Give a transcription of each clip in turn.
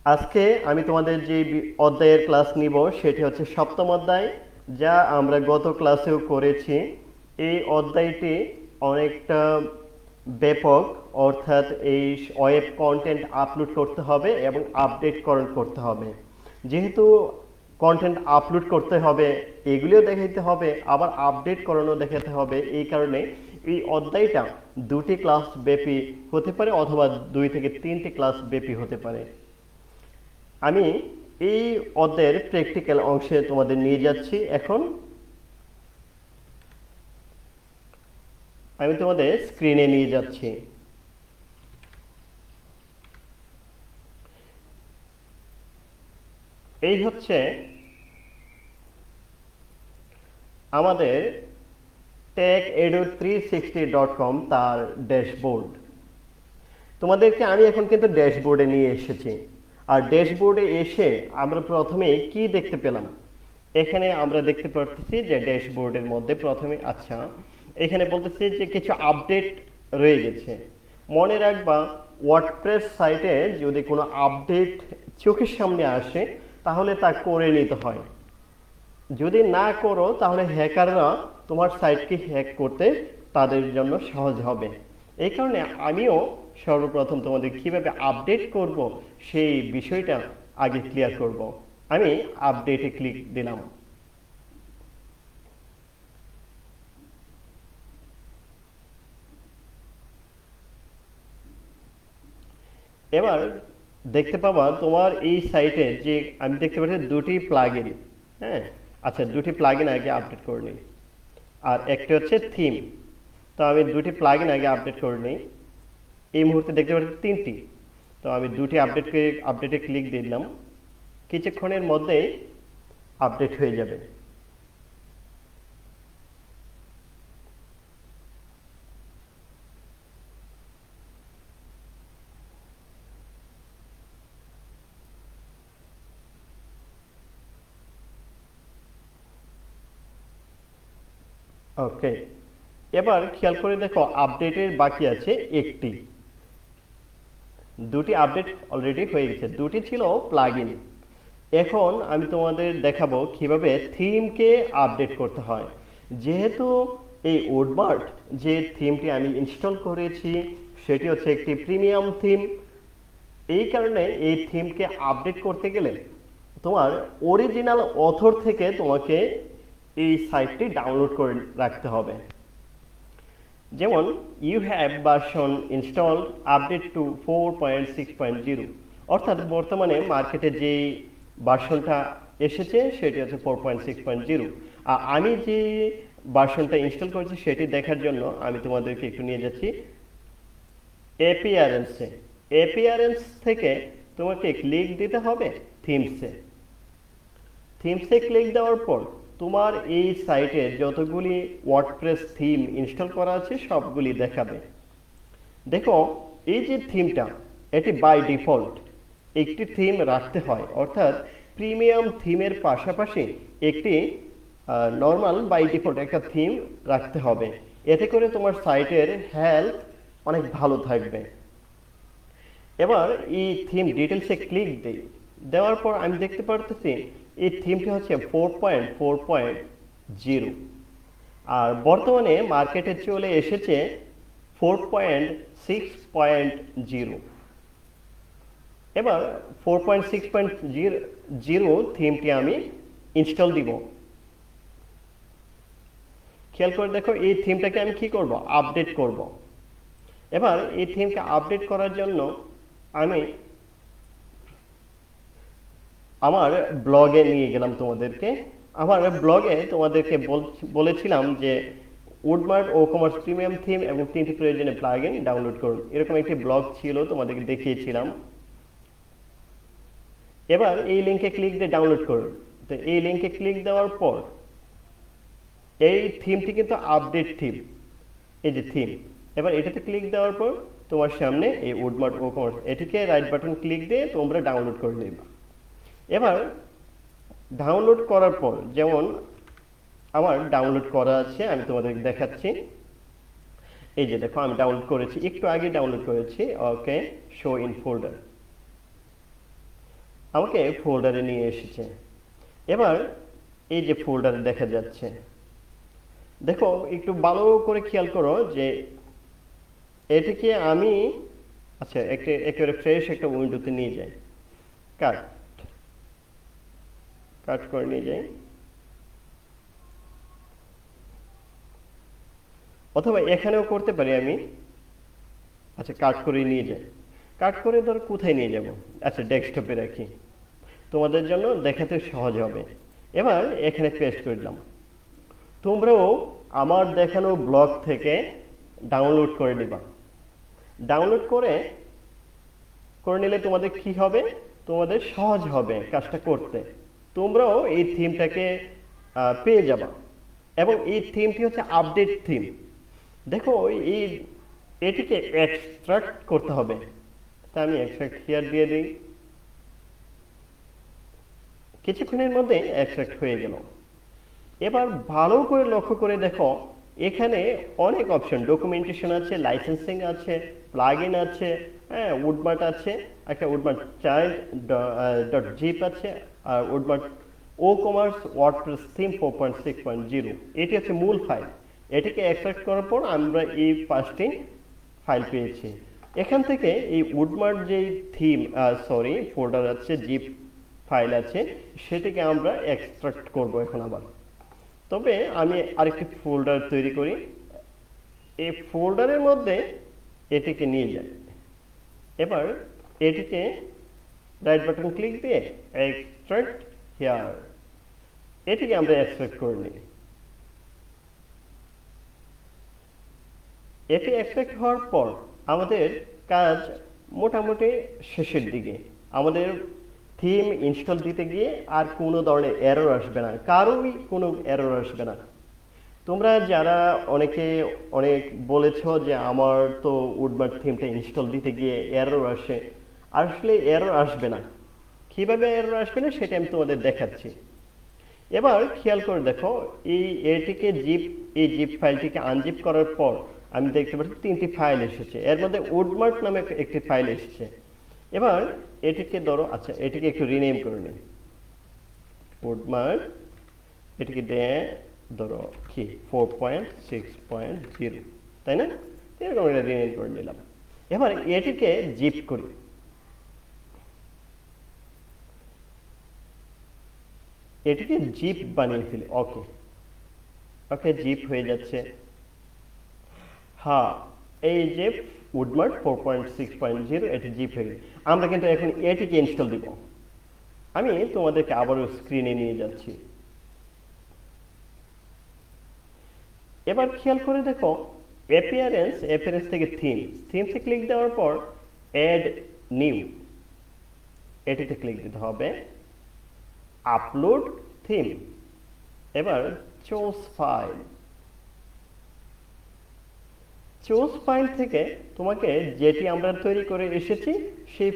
আজকে আমি তোমাদের যে অধ্যায়ের ক্লাস নিব সেটি হচ্ছে সপ্তম অধ্যায়, যা আমরা গত ক্লাসেও করেছি। এই অধ্যায়টি অনেকটা ব্যাপক, অর্থাৎ এই ওয়েব কন্টেন্ট আপলোড করতে হবে এবং আপডেটকরণ করতে হবে। যেহেতু কন্টেন্ট আপলোড করতে হবে, এগুলিও দেখাতে হবে, আবার আপডেট করানো দেখাতে হবে, এই কারণে এই অধ্যায়টা দুটি ক্লাস ব্যাপী হতে পারে অথবা 2 থেকে 3টি ক্লাস ব্যাপী হতে পারে। আমি এই অধ্যায়ের প্র্যাকটিক্যাল অংশে তোমাদের নিয়ে যাচ্ছি। এখন আমি তোমাদের স্ক্রিনে নিয়ে যাচ্ছি। এই হচ্ছে আমাদের techedu360.com তার ড্যাশবোর্ড। তোমাদেরকে আমি এখন কিন্তু ড্যাশবোর্ডে নিয়ে এসেছি। আর ড্যাশবোর্ডে এসে আমরা প্রথমে কি দেখতে পেলাম? এখানে আমরা দেখতে পাচ্ছি যে ড্যাশবোর্ডের মধ্যে প্রথমে এখানে বলতেছে যে কিছু আপডেট রয়ে গেছে। মনে রাখবা, ওয়ার্ডপ্রেস সাইটে যদি কোনো আপডেট চোখের সামনে আসে তাহলে তা করে নিতে হয়। যদি না করো তাহলে হ্যাকাররা তোমার সাইটকে হ্যাক করতে তাদের জন্য সহজ হবে। এই কারণে আমিও সর্বপ্রথম তোমাদের কিভাবে আপডেট করব সেই বিষয়টা আগে ক্লিয়ার করব। আমি আপডেটে ক্লিক দিলাম। এবার দেখতে পাবা তোমার এই সাইটে যে আমি দেখতে পাচ্ছি দুটি প্লাগইন। হ্যাঁ, আচ্ছা, দুটি প্লাগইন আগে আপডেট করে নিই। আর একটা হচ্ছে থিম। তো আমি দুটি প্লাগইন আগে আপডেট করে নিই। এই মুহূর্তে দেখতে পাচ্ছি 3টি। তো আমি দুটি আপডেটে ক্লিক দিলাম। কিছুক্ষণের মধ্যেই আপডেট হয়ে যাবে। ওকে, এবার খেয়াল করে দেখো আপডেটের বাকি আছে একটি। দুটি আপডেট অলরেডি হয়ে গেছে, দুটি ছিল প্লাগইন। এখন আমি তোমাদের দেখাবো কিভাবে থিমকে আপডেট করতে হয়। যেহেতু এই উডমার্ট যে থিমটি আমি ইনস্টল করেছি সেটি হচ্ছে একটি প্রিমিয়াম থিম, এই কারণে এই থিমকে আপডেট করতে গেলে তোমার অরিজিনাল অথর থেকে তোমাকে এই সাইটটি ডাউনলোড করে রাখতে হবে। যেমন you have version install update to 4.6.0, অর্থাৎ বর্তমানে মার্কেটে যে ভার্সনটা এসেছে সেটি হচ্ছে 4.6.0। আর আমি যে ভার্সনটা ইনস্টল করেছি সেটি দেখার জন্য আমি তোমাদেরকে একটু নিয়ে যাচ্ছি অ্যাপিয়ারেন্সে। অ্যাপিয়ারেন্স থেকে তোমাকে ক্লিক দিতে হবে থিমসে। থিমসে ক্লিক দেওয়ার পর তোমার এই সাইটে যতগুলি ওয়ার্ডপ্রেস থিম ইনস্টল করা আছে সবগুলি দেখাবে। দেখো, এই যে থিমটা, এটি বাই ডিফল্ট একটি থিম রাখতে হয়, অর্থাৎ প্রিমিয়াম থিমের পাশাপাশি একটি নর্মাল বাই ডিফল্ট একটা থিম রাখতে হবে। এতে করে তোমার সাইটের হেলথ অনেক ভালো থাকবে। এবার এই থিম ডিটেলসে ক্লিক দিই। দেওয়ার পর আমি দেখতে পারতেছি এই থিমটি হচ্ছে 4.4.0, আর বর্তমানে মার্কেটে চলে এসেছে 4.6.0। এবার 4.6.0 থিমটি আমি ইনস্টল দিব। খেয়াল করে দেখো, এই থিমটাকে আমি কি করব? আপডেট করব। এবার এই থিমকে আপডেট করার জন্য আমি আমার ব্লগে নিয়ে গেলাম তোমাদেরকে। আমার ব্লগে তোমাদেরকে বলেছিলাম যে উডমার্ট ও কমার্স প্রিমিয়াম থিম এবং 3টি প্রয়োজনীয় প্লাগইন ডাউনলোড করুন, এরকম একটি ব্লগ ছিল, তোমাদেরকে দেখিয়েছিলাম। এবার এই লিঙ্কে ক্লিক দিয়ে ডাউনলোড করুন। তো এই লিঙ্কে ক্লিক দেওয়ার পর এই থিমটি কিন্তু আপডেট থিম, এই যে থিম। এবার এটাতে ক্লিক দেওয়ার পর তোমার সামনে এই উডমার্ট ও কমার্স, এটিকে রাইট বাটন ক্লিক দিয়ে তোমরা ডাউনলোড করে নেবে। এবার ডাউনলোড করার পর, যেমন আমার ডাউনলোড করা আছে, আমি তোমাদের দেখাচ্ছি। এই যে দেখো, আমি ডাউনলোড করেছি, একটু আগে ডাউনলোড করেছি। ওকে, শো ইন ফোল্ডার। আমাকে ফোল্ডারে নিয়ে এসেছে। এবার এই যে ফোল্ডারে দেখা যাচ্ছে, দেখো একটু ভালো করে খেয়াল করো যে এটিকে আমি আচ্ছা একেবারে ফ্রেশ একটা উইন্ডোতে নিয়ে যাই, কাট কাট করে নিয়ে যাই, অথবা এখানেও করতে পারি আমি। আচ্ছা কাট করে নিয়ে যাই, কাট করে ধর কোথায় নিয়ে যাব, আচ্ছা ডেস্কটপে রাখি, তোমাদের জন্য দেখাতে সহজ হবে। এবার এখানে পেস্ট করে দিলাম। তোমরাও আমার দেখানো ব্লগ থেকে ডাউনলোড করে নিবা। ডাউনলোড করে করে নিলে তোমাদের কি হবে, তোমাদের সহজ হবে কাজটা করতে। তোমরাও এই থিমটাকে পেয়ে যাবা, এবং এই থিমটি হচ্ছে আপডেট থিম। দেখো এই এটিকে এক্সট্রাক্ট করতে হবে, তা আমি এক্সট্রাক্ট হিয়ার দিয়ে দিই। কিছুক্ষণের মধ্যে এক্সট্রাক্ট হয়ে গেল। এবার ভালো করে লক্ষ্য করে দেখো, এখানে অনেক অপশন, ডকুমেন্টেশন আছে, লাইসেন্সিং আছে, প্লাগইন আছে, হ্যাঁ উডমার্ট আছে, একটা উডমার্ট চাইল্ড ডট জিপ আছে, আর উডমার্ট ও কমার্স ওয়ার্ডপ্রেস থিম 4.6.0, এটি হচ্ছে মূল ফাইল। এটিকে এক্সট্রাক্ট করার পর আমরা এই 5টি ফাইল পেয়েছি। এখান থেকে এই উডমার্ট যেই থিম ফোল্ডার আছে, জিপ ফাইল আছে, সেটিকে আমরা এক্সট্রাক্ট করব এখন আবার। তবে আমি আরেকটি ফোল্ডার তৈরি করি, এই ফোল্ডারের মধ্যে এটিকে নিয়ে যাই। এবার এটিকে রাইট বাটন ক্লিক দিয়ে এক্সট্রাক্ট হিয়ার, এটিকে আমরা এক্সট্রাক্ট করে নিই। এটি এক্সট্রাক্ট হওয়ার পর আমাদের কাজ মোটামুটি শেষের দিকে। আমাদের থিম ইনস্টল দিতে গিয়ে আর কোনো ধরনের এরর আসবে না, কারোরই কোনো এরর আসবে না। তোমরা যারা অনেক বলেছো যে আমার তো উডমার্ট থিমটা ইনস্টল দিতে গিয়ে এরর আসে, আসলে এরর আসবে না। কিভাবে এরর আসবে না সেটা আমি তোমাদের দেখাচ্ছি। এবার খেয়াল করে দেখো, এই জিপ ফাইলটিকে আনজিপ করার পর আমি দেখতে পাচ্ছি 3টি ফাইল এসেছে, এর মধ্যে উডমার্ট নামে একটি ফাইল এসেছে। এবার এটিকে ধরো, আচ্ছা এটিকে একটু রিনেম করে নিই, উডমার্ট, এটিকে দিয়ে ধরো কি 4.6.0, তাই না? এরকম এটা রিনেম করে নিলাম। এবার এটিকে জিপ করি, এটিকে জিপ বানিয়ে ফেলি। ওকে ওকে, জিপ হয়ে যাচ্ছে। হ্যাঁ, এই যে উডমার্ট 4.6.0 এটি জিপ হয়ে গেছে। আমরা কিন্তু এখন এটিকে ইনস্টল দিব। আমি তোমাদেরকে আবারও স্ক্রিনে নিয়ে যাচ্ছি। এবার খেয়াল করে দেখো, অ্যাপিয়ারেন্স থেকে থিমসে ক্লিক দেওয়ার পর অ্যাড নিউ, এটিতে ক্লিক দিতে হবে, আপলোড থিম। এবার চুজ ফাইল থেকে তোমাকে যেটি আমরা তৈরি করে এসেছি সেই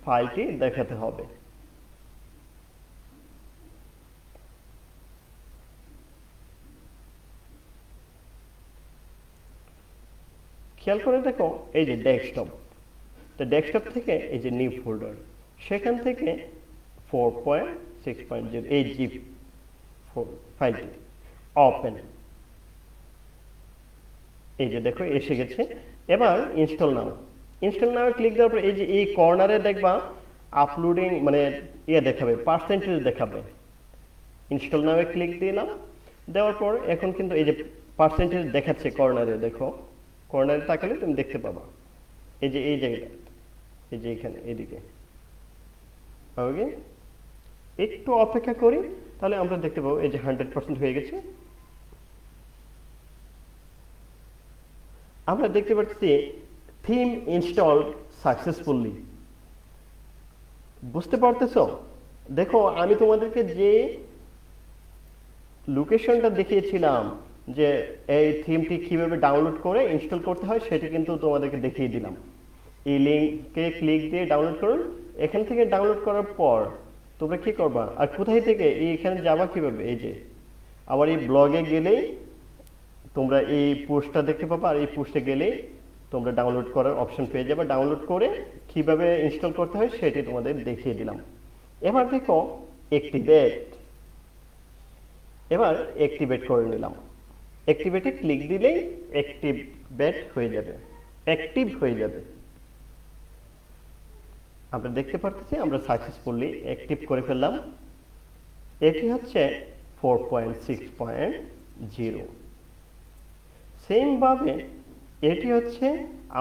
ফাইলটি দেখাতে হবে। খেয়াল করে দেখো, এই যে ডেস্কটপ থেকে এই যে নিউ ফোল্ডার, সেখান থেকে 4.6.0 এই জিপ ফাইলটি ওপেন, এই যে দেখো এসে গেছে। এবার ইনস্টল নাও ক্লিক দেওয়ার পর এই যে এই কর্নারে দেখবা আপলোডিং মানে দেখাবে, পার্সেন্টেজ দেখাবে। ইনস্টল নাও ক্লিক দিলাম, দেওয়ার পর এখন কিন্তু এই যে পার্সেন্টেজ দেখাচ্ছে কর্নারে, দেখো কর্নারে তাকালে তুমি দেখতে পাবা এই যে এই জায়গাটা, এই যে এখানে এদিকে। ওকে, একটু অপেক্ষা করি, তাহলে আমরা দেখতে পাবো এই যে 100% হয়ে গেছে। আমরা দেখতে পাচ্ছি থিম ইনস্টলড সাকসেসফুলি। বুঝতে পারতেছো? দেখো আমি তোমাদেরকে যে লোকেশনটা দেখিয়েছিলাম যে এই থিমটি কিভাবে ডাউনলোড করে ইনস্টল করতে হয়, সেটা কিন্তু তোমাদেরকে দেখিয়ে দিলাম। এই লিঙ্কে ক্লিক দিয়ে ডাউনলোড করুন। এখান থেকে ডাউনলোড করার পর তোমরা কি করবা, আর কোথায় থেকে এখানে যাবা কিভাবে, এই যে আবার এই ব্লগে গেলেই তোমরা এই পোস্টটা দেখতে পাবা, আর এই পোস্টে গেলেই তোমরা ডাউনলোড করার অপশন পেয়ে যাবে। ডাউনলোড করে কিভাবে ইনস্টল করতে হয় সেটি তোমাদের দেখিয়ে দিলাম। এবার দেখো অ্যাক্টিভেট, এবার অ্যাক্টিভেট করে নিলাম। অ্যাক্টিভেটে ক্লিক দিলেই অ্যাক্টিভেট হয়ে যাবে, অ্যাক্টিভ হয়ে যাবে। আমরা দেখতে পাচ্ছি আমরা সাকসেসফুলি অ্যাক্টিভ করে ফেললাম। এটি হচ্ছে 4.6.0। সেম ভাবে এটি হচ্ছে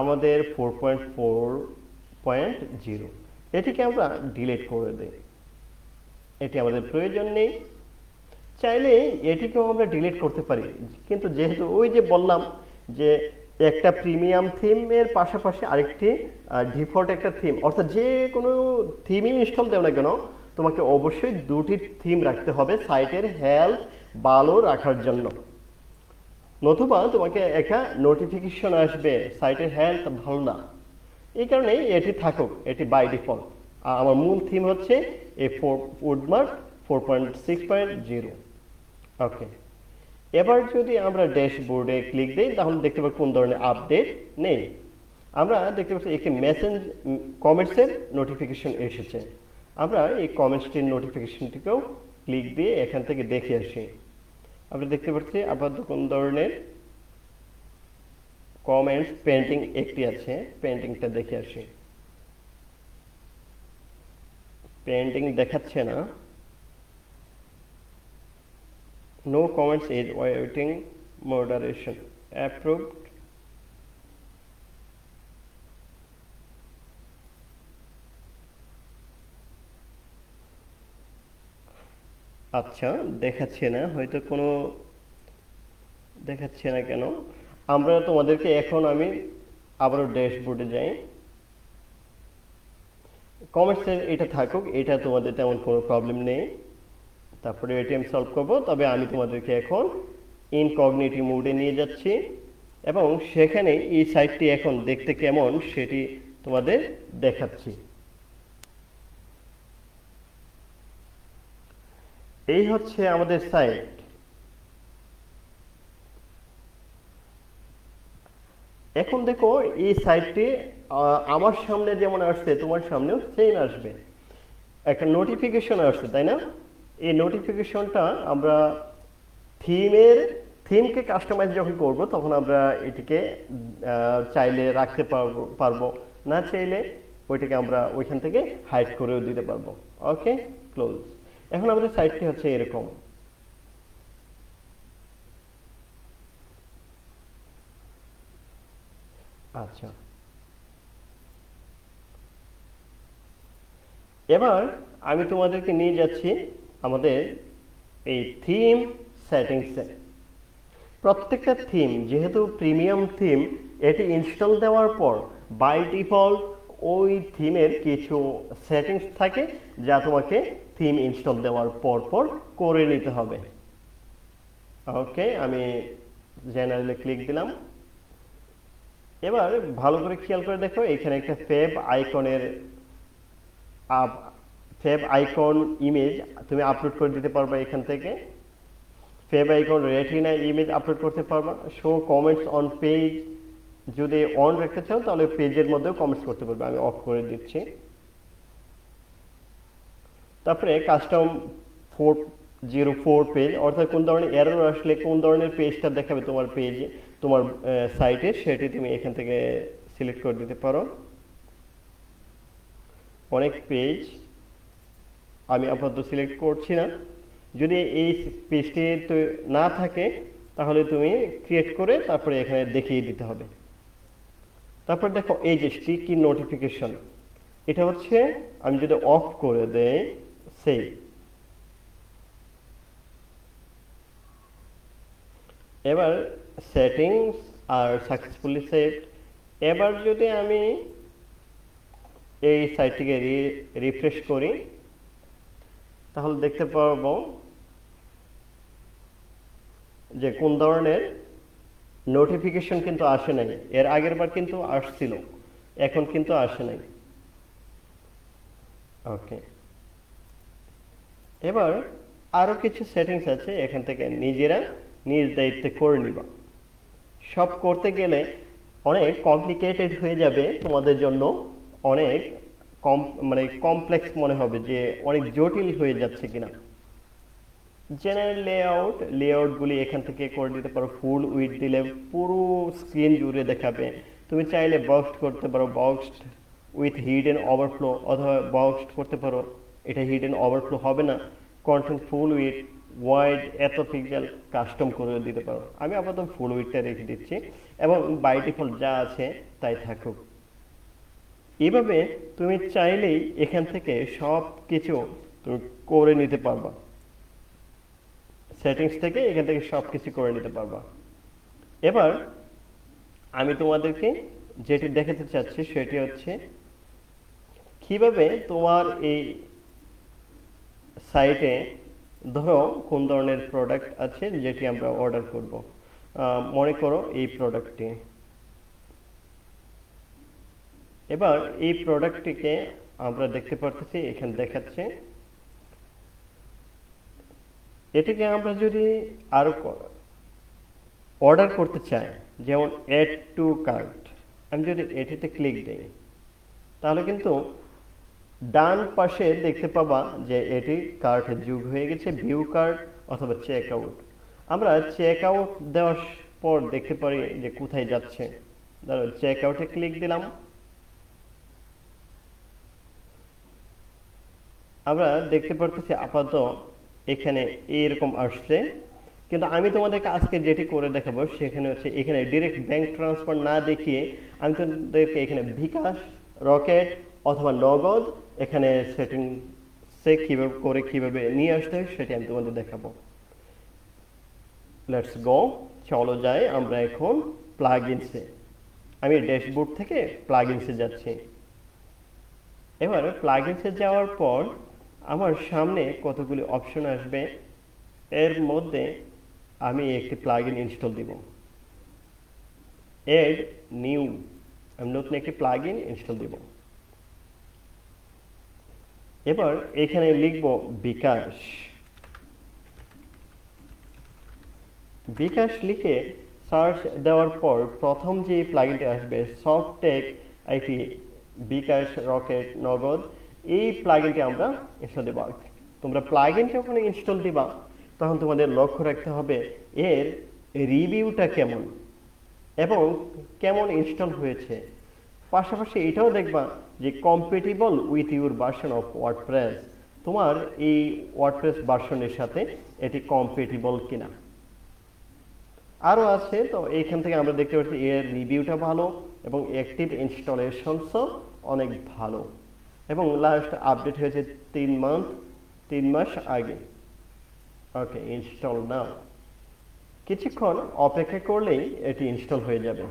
আমাদের 4.4.0। এটিকে আমরা ডিলিট করে দেই, এটি আমাদের প্রয়োজন নেই। চাইলে এটিকেও আমরা ডিলিট করতে পারি, কিন্তু যেহেতু ওই যে বললাম যে একটা প্রিমিয়াম থিমের পাশাপাশি আরেকটি ডিফল্ট একটা থিম, অর্থাৎ যে কোনো থিমই ইনস্টল দেও না কেন তোমাকে অবশ্যই দুটি থিম রাখতে হবে সাইটের হেলথ ভালো রাখার জন্য। নতুবা তোমাকে একটা নোটিফিকেশন আসবে সাইটের হেলথ ভালো না, এই কারণে এটি থাকুক, এটি বাই ডিফল্ট। আর আমার মূল থিম হচ্ছে এই উডমার্ক 4.6.0। ওকে, এবার যদি আমরা ড্যাশবোর্ডে ক্লিক দিই তাহলে দেখতে পাবো কোন ধরনের আপডেট নেই। আমরা দেখতে পাচ্ছি একটি মেসেজ কমেন্টসের নোটিফিকেশন এসেছে। আমরা এই কমেন্টসটির নোটিফিকেশনটিকেও ক্লিক দিয়ে এখান থেকে দেখে আসি। আমরা দেখতে পাচ্ছি আপাতত কোন ধরনের কমেন্টস পেন্টিং একটি আছে, পেন্টিংটা দেখে আসি। পেন্টিং দেখাচ্ছে না, no comments is awaiting moderation, approved। আচ্ছা, দেখাচ্ছে না, হয়তো কোনো দেখাচ্ছে না কেন। আমরা তোমাদেরকে এখন আমি আবারও ড্যাশবোর্ডে যাই। কমেন্টসের এটা থাকুক, এটা তোমাদের তেমন কোনো প্রবলেম নেই। তারপরে এটিএম সলভ করব, তবে আমি তোমাদেরকে এখন ইনকগনিটিভ মোডে নিয়ে যাচ্ছি এবং সেখানে এই সাইটটি এখন দেখতে কেমন সেটি তোমাদের দেখাচ্ছি। এই হচ্ছে আমাদের সাইট। এখন দেখো এই সাইটটি আমার সামনে যেমন আসছে তোমার সামনেও সেম আসবে, একটা নোটিফিকেশন আসছে, তাই না? এই নোটিফিকেশনটা আমরা থিমকে কাস্টমাইজ যখন করব তখন আমরা এটিকে চাইলে রাখতে পারবো, না চাইলে ওইটাকে আমরা ওইখান থেকে হাইড করেও দিতে পারবো। ওকে, ক্লোজ। এখন আমাদের সাইটটি হচ্ছে এরকম। আচ্ছা, এবার আমি তোমাদেরকে নিয়ে যাচ্ছি আমাদের এই থিম সেটিংসে। প্রত্যেকটা থিম যেহেতু প্রিমিয়াম থিম, এটি ইনস্টল দেওয়ার পর বাই ডিফল্ট ওই থিমের কিছু সেটিংস থাকে যা তোমাকে থিম ইনস্টল দেওয়ার পর করে নিতে হবে। ওকে, আমি জেনারেলে ক্লিক দিলাম। এবার ভালো করে খেয়াল করে দেখো, এখানে একটা ফেভ আইকন ইমেজ তুমি আপলোড করে দিতে পারবে এখান থেকে। Fave icon retina image upload করতে পারবা। শো কমেন্টস অন পেজ যদি অন রাখতে চাও তাহলে পেজের মধ্যেও কমেন্টস করতে পারবে, আমি অফ করে দিচ্ছি। তারপরে কাস্টম 404 পেজ, অর্থাৎ কোন ধরনের এরর আসলে কোন ধরনের পেজটা দেখাবে তোমার পেজে, তোমার সাইটে, সেটি তুমি এখান থেকে সিলেক্ট করে দিতে পারো। অনেক পেজ আমি আপাতত সিলেক্ট করছি না। যদি এই পেজটি না থাকে তাহলে তুমি ক্রিয়েট করে তারপরে এখানে দেখিয়ে দিতে হবে। তারপর দেখো এই যে স্টিকি নোটিফিকেশন, এটা হচ্ছে আমি যদি অফ করে দেই, সেই এবার সেটিংস আর সাকসেসফুলি সেভ। এবার যদি আমি এই সাইটটিকে রিফ্রেশ করি তাহলে দেখতে পারবো যে কোন ধরনের নোটিফিকেশন কিন্তু আসে নাই। এর আগের বার কিন্তু আসছিল, এখন কিন্তু আসে নাই। ওকে, এবার আরো কিছু সেটিংস আছে, এখান থেকে নিজেরা নিজ দায়িত্বে করে নিবা। সব করতে গেলে অনেক কমপ্লিকেটেড হয়ে যাবে তোমাদের জন্য, অনেক কম মানে কমপ্লেক্স মনে হবে যে অনেক জটিল হয়ে যাচ্ছে কিনা। জেনারেল লেআউটগুলি এখান থেকে করে দিতে পারো। ফুল উইডথ দিলে পুরো স্ক্রিন জুড়ে দেখাবে। তুমি চাইলে বক্সড করতে পারো, বক্সড উইথ হিডেন ওভারফ্লো, অথবা বক্সড করতে পারো, এটা হিডেন ওভারফ্লো হবে না। কন্টেন্ট ফুল উইথ ওয়াইড এত পিক্সেল কাস্টম করে দিতে পারো। আমি আপাতত ফুল উইথটা রেখে দিচ্ছি এবং বাই ডিফল্ট যা আছে তাই থাকুক। এভাবে তুমি চাইলেই এখান থেকে সব কিছু তুমি করে নিতে পারবা, সেটিংস থেকে এখান থেকে সব কিছু করে নিতে পারবা। এবার আমি তোমাদেরকে যেটি দেখাতে চাচ্ছি সেটি হচ্ছে কিভাবে তোমার এই সাইটে ধরো কোন ধরনের প্রোডাক্ট আছে যেটি আমরা অর্ডার করব। মনে করো এই প্রোডাক্টটি, এবার এই প্রোডাক্টটিকে আমরা দেখতে পারতেছি এখানে দেখাচ্ছে। এটিকে আমরা যদি আরো অর্ডার করতে চাই, যেমন অ্যাড টু কার্ট, আমি যদি এটিতে ক্লিক দিই তাহলে কিন্তু ডান পাশে দেখতে পাবা যে এটি কার্টে যোগ হয়ে গেছে, ভিউ কার্ট অথবা চেক আউট। আমরা চেক আউট দেওয়ার পর দেখতে পারি যে কোথায় যাচ্ছে। ধরো চেক আউটে ক্লিক দিলাম, আমরা দেখতে পারতেছি আপাতত এখানে এইরকম আসছে। কিন্তু আমি তোমাদেরকে আজকে যেটি করে দেখাবো সেখানে হচ্ছে এখানে ডিরেক্ট ব্যাংক ট্রান্সফার না দেখিয়ে আমি তোমাদেরকে এখানে বিকাশ, রকেট অথবা নগদ এখানে সেটিংসে কিভাবে করে কিভাবে নিয়ে আসতে হয় সেটি আমি তোমাদের দেখাবো। লেটস গো, চলো যাই আমরা এখন প্লাগইনসে। আমি ড্যাশবোর্ড থেকে প্লাগইনসে যাচ্ছি। এবার প্লাগইনসে যাওয়ার পর আমার সামনে কতগুলি অপশন আসবে, এর মধ্যে আমি একটি প্লাগইন ইনস্টল দিব। এড নিউ, আমি নতুন একটি প্লাগইন ইনস্টল দিব। এবার এখানে লিখব বিকাশ। বিকাশ লিখে সার্চ দেওয়ার পর প্রথম যে প্লাগইনটি আসবে সফটটেক আইটি বিকাশ রকেট নগদ, এই প্লাগইনটি আমরা ইনস্টল দেব। তোমরা প্লাগইন যখন ইনস্টল দিবা তখন তোমাদের লক্ষ্য রাখতে হবে এর রিভিউটা কেমন এবং কেমন ইনস্টল হয়েছে। পাশাপাশি এটাও দেখবা যে compatible with your version of WordPress, তোমার এই ওয়ার্ডপ্রেস ভার্সনের সাথে এটি কম্পেটিবল কিনা। আরও আছে, তো এইখান থেকে আমরা দেখতে পাচ্ছি এর রিভিউটা ভালো এবং অ্যাক্টিভ ইনস্টলেশনসও অনেক ভালো এবং লাস্ট আপডেট হয়েছে 3 মাস আগে। ওকে, ইনস্টল নাও। কিছুক্ষণ অপেক্ষা করলেই এটি ইনস্টল হয়ে যাবে।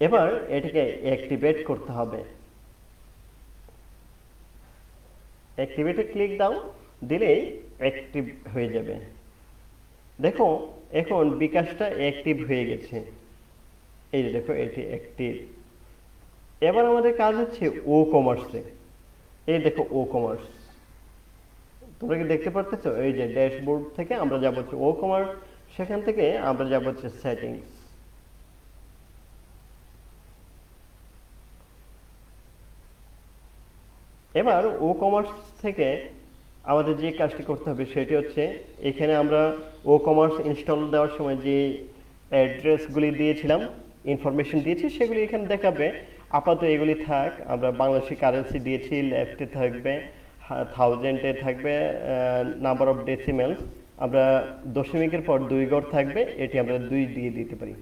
এবার এটিকে অ্যাক্টিভেট করতে হবে। অ্যাক্টিভেটে ক্লিক দাও, দিলেই অ্যাক্টিভ হয়ে যাবে। দেখো এখন বিকাশটা অ্যাক্টিভ হয়ে গেছে, এই যে দেখো এটি অ্যাক্টিভ। এবার আমাদের কাজ হচ্ছে ও কমার্সে। এই দেখো ও কমার্স, তোমরা কি দেখতে পারতেছো? এই যে ড্যাশবোর্ড থেকে আমরা যাব হচ্ছে ও কমার্স, সেখান থেকে আমরা যাব হচ্ছে সেটিংস। এবার ও কমার্স থেকে আমাদের যে কাজটি করতে হবে সেটি হচ্ছে এখানে আমরা ও কমার্স ইনস্টল দেওয়ার সময় যে অ্যাড্রেসগুলি দিয়েছিলাম, ইনফরমেশন দিয়েছি, সেগুলি এখানে দেখাবে। আপাতত এগুলি থাক। আমরা বাংলাদেশি কারেন্সি দিয়েছি, লেফটে থাকবে, থাউজেন্ডে থাকবে, নাম্বার অফ ডেসিমেলস আমরা দশমিকের পর 2 ঘর থাকবে, এটি আমরা 2 দিয়ে দিতে পারি।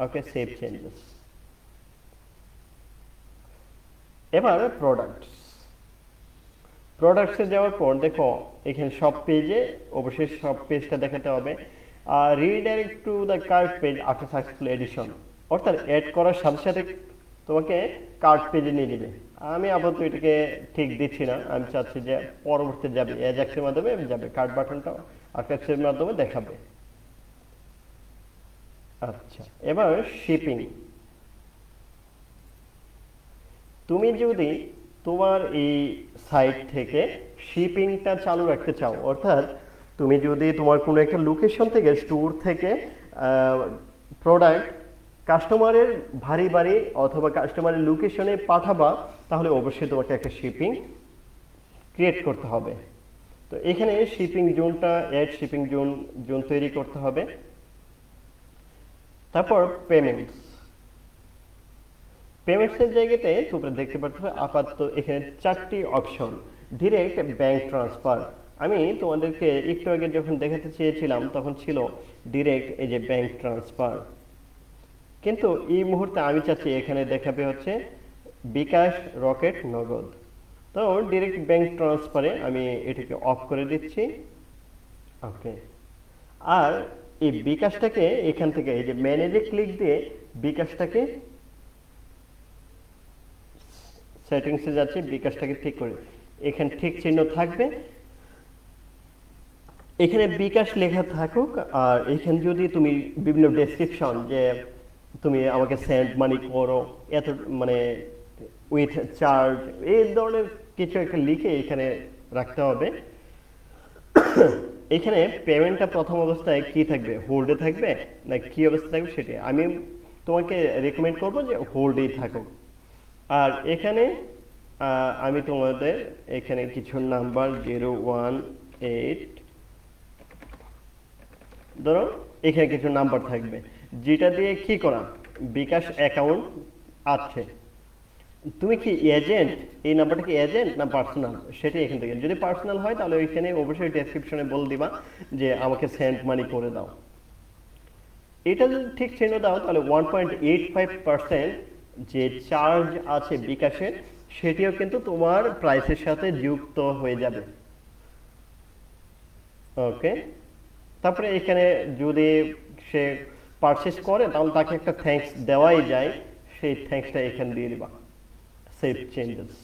ওকে, সেভ চেঞ্জেস। এবার প্রোডাক্টসে যাওয়ার পর দেখো এখানে সব পেজে অবশ্যই সব পেজটা দেখাতে হবে। Redirect to the cart page after successful addition, অর্থাৎ অ্যাড করার সাথে সাথে তোমাকে কার্ট পেজে নিয়ে নেবে। আমি আপাতত এটাকে ঠিক দিচ্ছি না, আমি চাচ্ছি যে পরবর্তী যাবে অ্যাজাক্সের মাধ্যমে যাবে, কার্ট বাটনটা আকাশের মাধ্যমে দেখাবে। আচ্ছা, এবার শিপিং। তুমি যদি তোমার এই সাইট থেকে শিপিংটা চালু রাখতে চাও, অর্থাৎ তুমি যদি তোমার কোনো একটা লোকেশন থেকে স্টোর থেকে প্রোডাক্ট কাস্টমারের বাড়ি বাড়ি অথবা কাস্টমারের লোকেশনে পাঠাবা, তাহলে অবশ্যই তোমাকে একটা শিপিং ক্রিয়েট করতে হবে। তো এখানে শিপিং জোনটা অ্যাড শিপিং জোন তৈরি করতে হবে। তারপর পেমেন্টসের জায়গাতে তোমরা দেখতে পাচ্ছ আপাতত এখানে 4টি অপশন। ডিরেক্ট ব্যাংক ট্রান্সফার, আমি তোমাদেরকে একটু আগে যখন দেখাতে চেয়েছিলাম তখন ছিল ডিরেক্ট এই যে ব্যাংক ট্রান্সফার, কিন্তু এই মুহূর্তে আমি চাচ্ছি এখানে দেখাবে হচ্ছে বিকাশ, রকেট, নগদ। তো ডিরেক্ট ব্যাংক ট্রান্সফারে আমি এটাকে অফ করে দিচ্ছি। ওকে, আর এই বিকাশটাকে এখান থেকে এই যে ম্যানেজে ক্লিক দিয়ে বিকাশটাকে সেটিংসে যাচ্ছে, বিকাশটাকে ঠিক করে এখানে ঠিক চিহ্ন থাকবে, এখানে বিকাশ লেখা থাকুক। আর এখানে যদি তুমি বিভিন্ন ডেসক্রিপশন যে তুমি আমাকে সেন্ড মানি করো এত মানে উইথ চার্জ, এই ধরনের কিছু একটা লিখে এখানে রাখতে হবে। এখানে পেমেন্টটা প্রথম অবস্থায় কি থাকবে, হোল্ডে থাকবে না কি অবস্থা থাকবে, সেটা আমি তোমাকে রেকমেন্ড করবো যে হোল্ডেই থাকুক। আর এখানে আমি তোমাদের এখানে কিছু নাম্বার 018 ধরো, এখানে কিছু নাম্বার থাকবে যেটা দিয়ে কি করা বিকাশ অ্যাকাউন্ট আছে। তুমি কি এজেন্ট, এই নাম্বারটা কি এজেন্ট না পার্সোনাল, সেটা এখান থেকে যদি পার্সোনাল হয় তাহলে ওইখানে অবশ্যই ডেসক্রিপশনে বলে দিবা যে আমাকে সেন্ড মানি করে দাও। এটা যদি ঠিক চিহ্ন দাও তাহলে 1.85% যে চার্জ আছে বিকাশের সেটিও কিন্তু তোমার প্রাইসের সাথে যুক্ত হয়ে যাবে। ওকে, তারপরে এখানে যদি সে পারচেস করে তাহলে তাকে একটা থ্যাঙ্কস দেওয়াই যায়, সেই থ্যাঙ্কসটা এখানে দিয়ে দিবা। সেভ চেঞ্জেস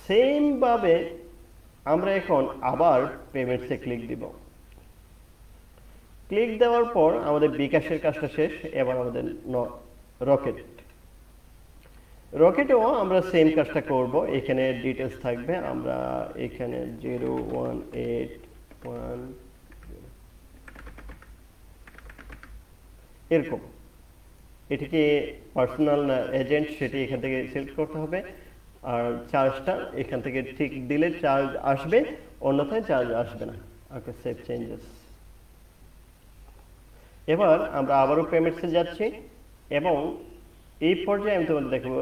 সেম ভাবে আমরা এখন আবার পেমেন্টসে ক্লিক দিব। ক্লিক দেওয়ার পর আমাদের বিকাশের কাজটা শেষ, এবার আমাদের রকেটেও আমরা সেম কাজটা করব। এখানে ডিটেলস থাকবে, আমরা এখানে 0181 এরকম, এটিকে পার্সোনাল না এজেন্ট সেটি এখান থেকে সিলেক্ট করতে হবে। আর চার্জটা এখান থেকে ঠিক দিলে চার্জ আসবে, অন্যথায় চার্জ আসবে না। ওকে, সেভ চেঞ্জেস। এবার আমরা আবারও পেমেন্টসে যাচ্ছি এবং এই পর্যায়ে আমি তোমাদের দেখব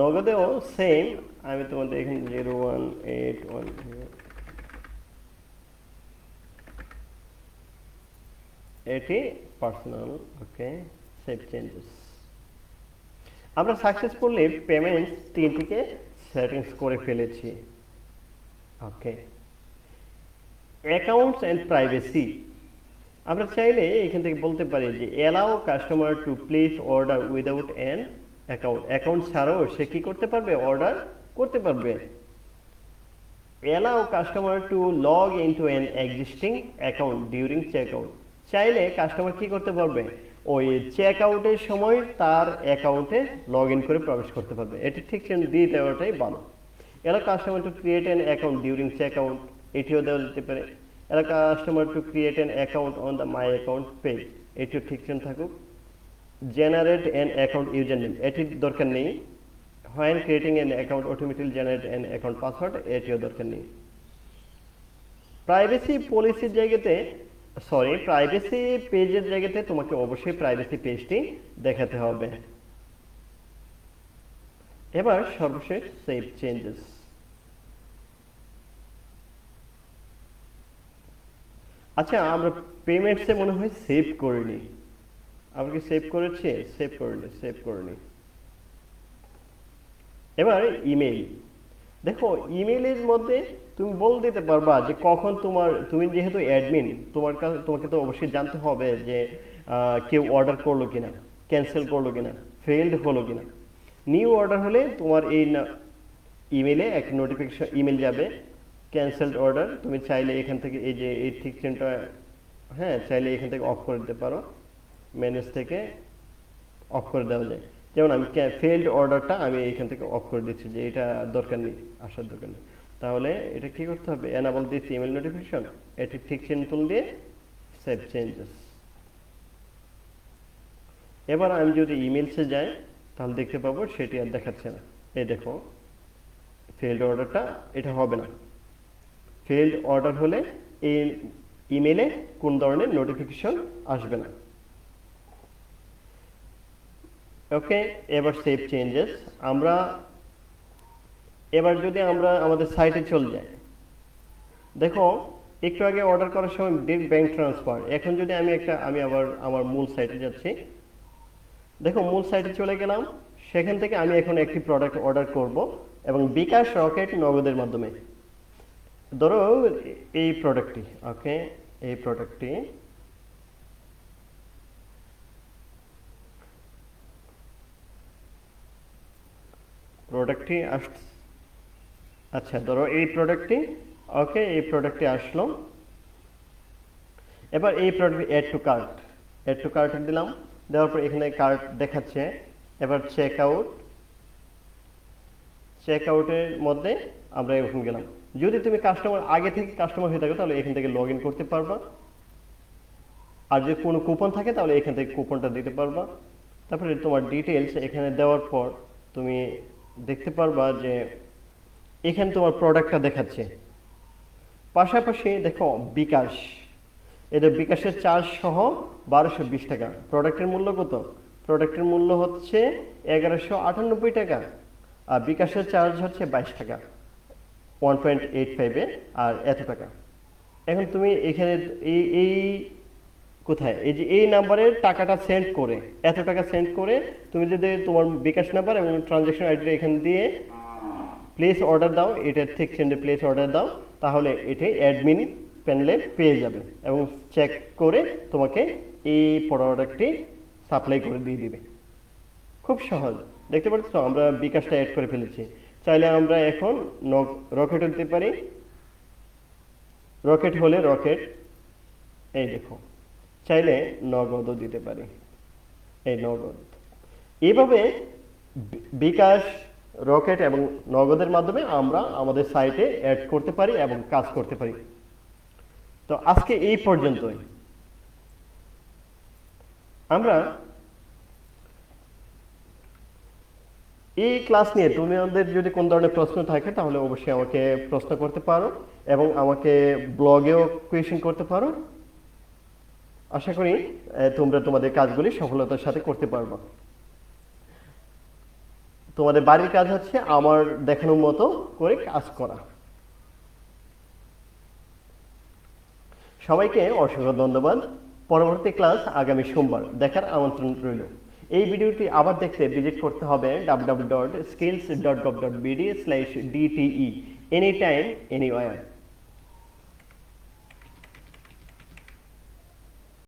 নগদেও সেম, আমি তোমাদের এখানে 01810 এটি পার্সোনাল। ওকে, সেভ চেঞ্জেস। আমরা সাকসেসফুলি পেমেন্ট 3টিকে সেটিংস করে ফেলেছি। ওকে, অ্যাকাউন্টস এন্ড প্রাইভেসি, আমরা চাইলে এখান থেকে বলতে পারি যে allow customer to place order without an account ছাড়াও সে কি করতে পারবে, অর্ডার করতে পারবে। Allow customer to log into an existing account during check out, চাইলে কাস্টমার কি করতে পারবে, ওই চেক আউটের সময় তার অ্যাকাউন্টে লগ ইন করে প্রবেশ করতে পারবে। এটি ঠিক দিয়ে দেওয়াটাই ভালো। Allow customer to create an account during check out, এটিও দেওয়া যেতে পারে। Allow customer to create an account on the my account page, এটিও ঠিক থাকুক। Generate an account user name, এটির দরকার নেই। When creating an account automatically generate an account password, এটিও দরকার নেই। প্রাইভেসি পলিসির জায়গাতে প্রাইভেসি পেজের জায়গাতে তোমাকে অবশ্যই প্রাইভেসি পেজটি দেখাতে হবে। এবার সর্বশেষ সেভ চেঞ্জেস। আচ্ছা, আমরা পেমেন্টসে মনে হয় সেভ করিনি, আমরা কি সেভ করেছি? সেভ করিনি। এবার ইমেইল, দেখো ইমেইলের মধ্যে তুমি বলে দিতে পারবা যে কখন তুমি যেহেতু অ্যাডমিন, তোমাকে তো অবশ্যই জানতে হবে যে কেউ অর্ডার করলো কিনা, ক্যান্সেল করলো কিনা, ফেলড হলো কিনা। নিউ অর্ডার হলে তোমার এই ইমেইলে এক নোটিফিকেশন ইমেল যাবে, ক্যান্সেলড অর্ডার। তুমি চাইলে এখান থেকে এই যে এই ঠিকটা, চাইলে এখান থেকে অফ করে দিতে পারো, ম্যানেজ থেকে অফ করে দেওয়া যায়। যেমন আমি ফেল্ড অর্ডারটা আমি এখান থেকে অফ করে দিচ্ছি যে এটা দরকার নেই, আসার দরকার নেই। তাহলে এটা কি করতে হবে, এনাবল দিস ইমেল নোটিফিকেশন, এটি ঠিক চিহ্ন তুল দিয়ে সেভ চেঞ্জেস। এবার আমি যদি ইমেলসে যাই তাহলে দেখতে পাবো সেটি আর দেখাচ্ছে না। এই দেখো ফেল্ড অর্ডারটা এটা হবে না। ফেল্ড অর্ডার হলে এই ইমেলে কোন ধরনের নোটিফিকেশন আসবে না। ওকে, এবার সেভ চেঞ্জেস। আমরা এবার যদি আমরা আমাদের সাইটে চলে যাই, দেখো একটু আগে অর্ডার করার সময় ডিরেক্ট ব্যাংক ট্রান্সফার, এখন যদি আমি আবার আমার মূল সাইটে যাচ্ছি, দেখো মূল সাইটে চলে গেলাম, সেখান থেকে আমি এখন একটি প্রোডাক্ট অর্ডার করব এবং বিকাশ, রকেট, নগদের মাধ্যমে। ধরো এই প্রোডাক্টটি, ওকে এই প্রোডাক্টটি আচ্ছা ধরো এই প্রোডাক্টটি, ওকে এই প্রোডাক্টটি আসলো। এবার এই প্রোডাক্ট অ্যাড টু কার্ট দিলাম, দেওয়ার পর এখানে কার্ট দেখাচ্ছে। এবার চেক আউটের মধ্যে আমরা এখন গেলাম। যদি তুমি আগে থেকে কাস্টমার হয়ে থাকো তাহলে এখান থেকে লগ ইন করতে পারবা, আর যদি কোনো কুপন থাকে তাহলে এখান থেকে কুপনটা দিতে পারবা। তারপরে তোমার ডিটেলস এখানে দেওয়ার পর তুমি দেখতে পারবা যে এখানে তোমার প্রোডাক্টটা দেখাচ্ছে। পাশাপাশি দেখো বিকাশ, এটা বিকাশের চার্জ সহ 1220 টাকা। প্রোডাক্টের মূল্য কত? প্রোডাক্টের মূল্য হচ্ছে 1198 টাকা, আর বিকাশের চার্জ হচ্ছে 22 টাকা, 1.85 আর এত টাকা। এখন তুমি এখানে এই কোথায় এই যে এই নাম্বারের টাকাটা সেন্ড করে, এত টাকা সেন্ড করে তুমি যদি তোমার বিকাশ নাম্বার এবং ট্রানজ্যাকশন আইডিটা এখানে দিয়ে প্লেস অর্ডার দাও, এটা ঠিক সেন্ডে প্লেস অর্ডার দাও, তাহলে এটি অ্যাডমিন প্যানেলে পেয়ে যাবে এবং চেক করে তোমাকে এই প্রোডাক্টটি সাপ্লাই করে দিয়ে দিবে। খুব সহজ, দেখতে পাচ্ছ আমরা বিকাশটা অ্যাড করে ফেলেছি। চাইলে আমরা এখন রকেট দিতে পারি, রকেট হলে রকেট, এই দেখো চাইলে নগদও দিতে পারি, এই নগদ। এইভাবে বিকাশ, রকেট এবং নগদের মাধ্যমে আমরা আমাদের সাইটে অ্যাড করতে পারি এবং কাজ করতে পারি। তো আজকে এই পর্যন্তই। আমরা এই ক্লাস নিয়ে তোমাদের যদি কোন ধরনের প্রশ্ন থাকে তাহলে অবশ্যই আমাকে প্রশ্ন করতে পারো এবং আমাকে ব্লগেও কোয়েশ্চেন করতে পারো। আশা করি তোমরা তোমাদের কাজগুলি সফলতার সাথে করতে পারবে। তোমাদের বাড়ির কাজ হচ্ছে আমার দেখানোর মতো করে কাজ করা। সবাইকে অসংখ্য ধন্যবাদ। পরবর্তী ক্লাস আগামী সোমবার দেখার আমন্ত্রণ রইল। এই ভিডিওটি আবার দেখতে ভিজিট করতে হবে www.skills.gov.bd/dte anytime anywhere।